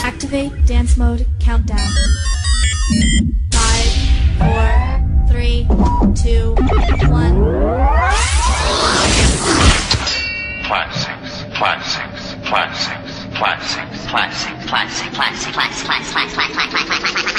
Activate dance mode countdown. 5, 4, 3, 2, 1. Classics, classics, classics, classics, classic, classic, classic, classic, classic, classic.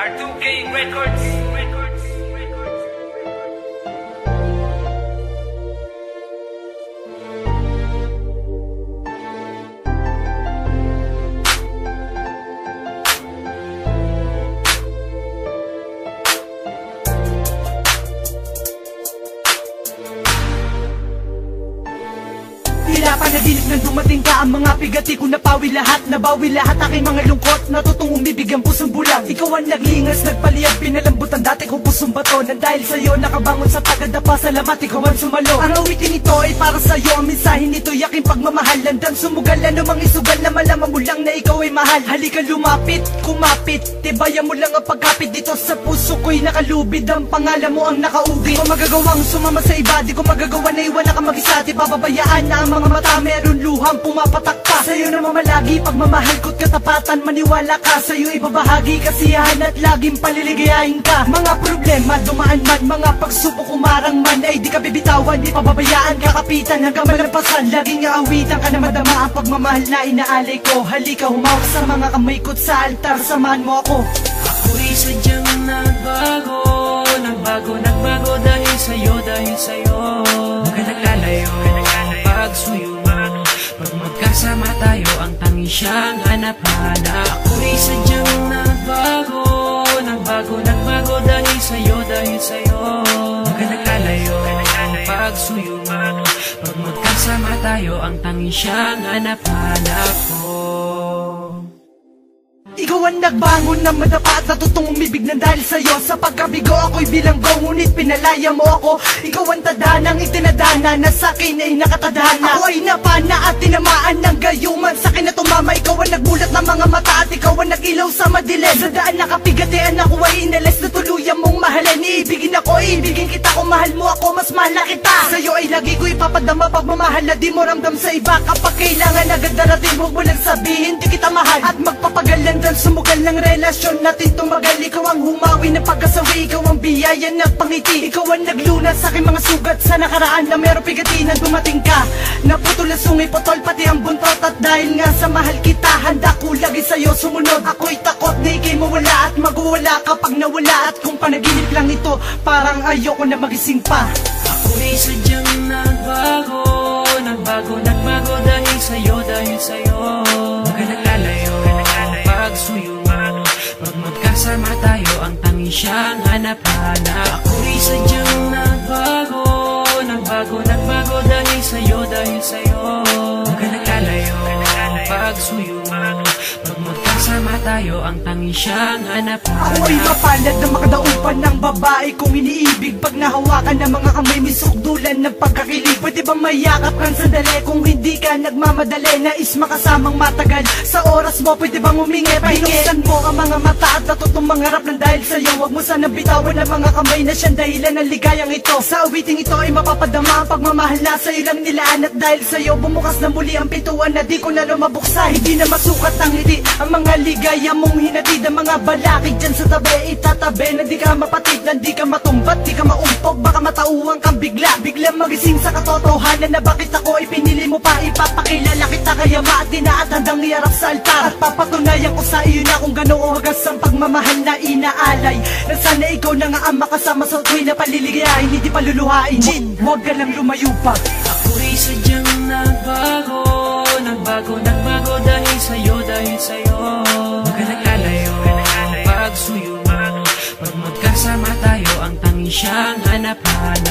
R2K Records. Tila panaginip nang dumating ka. Ang mga pigati ko napawi lahat. Nabawi lahat aking mga lungkot. Natutong umibig ang pusong bulang. Ikaw ang naglingas, nagpaliyag, pinalambot ang dati kong pusong bato. Nang dahil sa'yo nakabangon sa tagadapa. Salamat, ikaw ang sumalo. Ang awitin ito ay para sa'yo. Ang mensahe nito'y aking pagmamahal. Landang sumugal, anumang isugal na malaman mo lang na ikaw ay mahal. Halika lumapit, kumapit, tibayan mo lang ang pagkapit. Dito sa puso ko'y nakalubid. Ang pangalan mo ang nakaugit. Di ko magagawang sumama sa iba. Di ko magagawa na iwan na ka mag-isa. Di pababayaan na ang mga mata meron luhang pumapatak pa. Sa'yo na mamalagi pagmamahal ko't katapatan. Maniwala ka, sa'yo ibabahagi kasiyahan at laging paliligayahin ka. Mga problema dumaan man, mga pagsubok umarang man, ay di ka bibitawan, di pababayaan, kakapitan hanggang malampasan. Laging aawitan ka na madama ang pagmamahal na inaalay ko. Halika humawak sa mga kamay ko't sa altar, samahan mo ako. Ako'y sadyang nagbago, nagbago dahil sa'yo, Huwag ka naglalayo, pagsuyo mo. Pag magkasama tayo, ang tanging siyang hanap-hanap. Ako'y sadyang nagbago dahil sa'yo, Huwag ka naglalayo, pagsuyo mo. Pag magkasama tayo, ang tanging siyang hanap-hanap ko. Ikaw ang nagbangon na madapa at natutong umibig ng dahil sa'yo. Sa pagkabigo ako'y bilanggo, ngunit pinalaya mo ako. Ikaw ang tadanang itinadana na sa'kin ay nakatadhana. Ako ay napana at tinamaan ng gayuman. Sa'kin na tumama, ikaw ang nagbulat ng mga mata at ikaw ang nag-ilaw sa madilim. Sa daan nakapigatian ako ay inalis na tuluyan mong mahalin. Iibigin ako, iibigin kita, kung mahal mo ako, mas mahal na kita. Sa'yo ay lagi ko ipapadama pagmamahal na di mo ramdam sa iba. Kapag kailangan agad darating, huwag mo lang sabihin di kita mahal. At magpapagalan dan sumugal ng relasyon natin tumagal. Ikaw ang humawi ng pagkasawi, ikaw ang biyaya ng pangiti. Ikaw ang naglunas sa aking mga sugat sa nakaraan na meron pigati na dumating ka. Naputol ang sungay, putol pati ang buntot. At dahil nga sa mahal kita, handa ko lagi sa'yo sumunod. Ako'y takot na ikay mawala at magwala kapag nawala. At kung panaginip lang ito, parang ayoko na magising pa. Ako'y sadyang nagbago dahil sa'yo, Huwag ka naglalayo, pagsuyo mo. Pag magkasama tayo, ang tanging siyang hanap-hanap. Ako'y sadyang nagbago dahil sa'yo, Huwag ka naglalayo, pagsuyo mo. Pag magkasama tayo, ang tanging siyang hanap-hanap. Ako ay mapalad na makadaupan ng babae kung iniibig. Pag nahawakan ng mga kamay, may sukdulan ng pagkakilig. Pwede bang mayakap kang sandali kung hindi ka nagmamadali? Nais makasamang matagal sa oras mo, pwede bang humingi? Pinuksan mo ang mga mata at natutong mangarap ng dahil sa'yo. Huwag mo sana bitawan ang mga kamay na siyang dahilan ng ligayang ito. Sa awiting ito ay mapapadama ang pagmamahal na sa'yo lang nilaan. At dahil sa'yo bumukas na muli ang pintuan na di ko na lumabuksa. Hindi na masukat ang ngiti, ang mga ligaya mong hinatid. Ang mga balakid dyan sa tabi, itatabi na di ka mapatid, na di ka matumbat, di ka maumpog. Baka matauhan kang bigla magising sa katotohanan na bakit ako ipinili mo pa. Ipapakilala kita kaya maatina at handang iarap sa altar. At papatunayan ko sa iyo na kung gano'ng wagas ang pagmamahal na inaalay. Na sana ikaw na nga ang makasama sa tuwing na paliligayahin, hindi paluluhain. Huwag ka lang lumayo pa. Ako'y sadyang nagbago dahil sa'yo, Huwag ka naglalayo, pagsuyo mo. Pag magkasama tayo, ang tanging siyang hanap-hanap.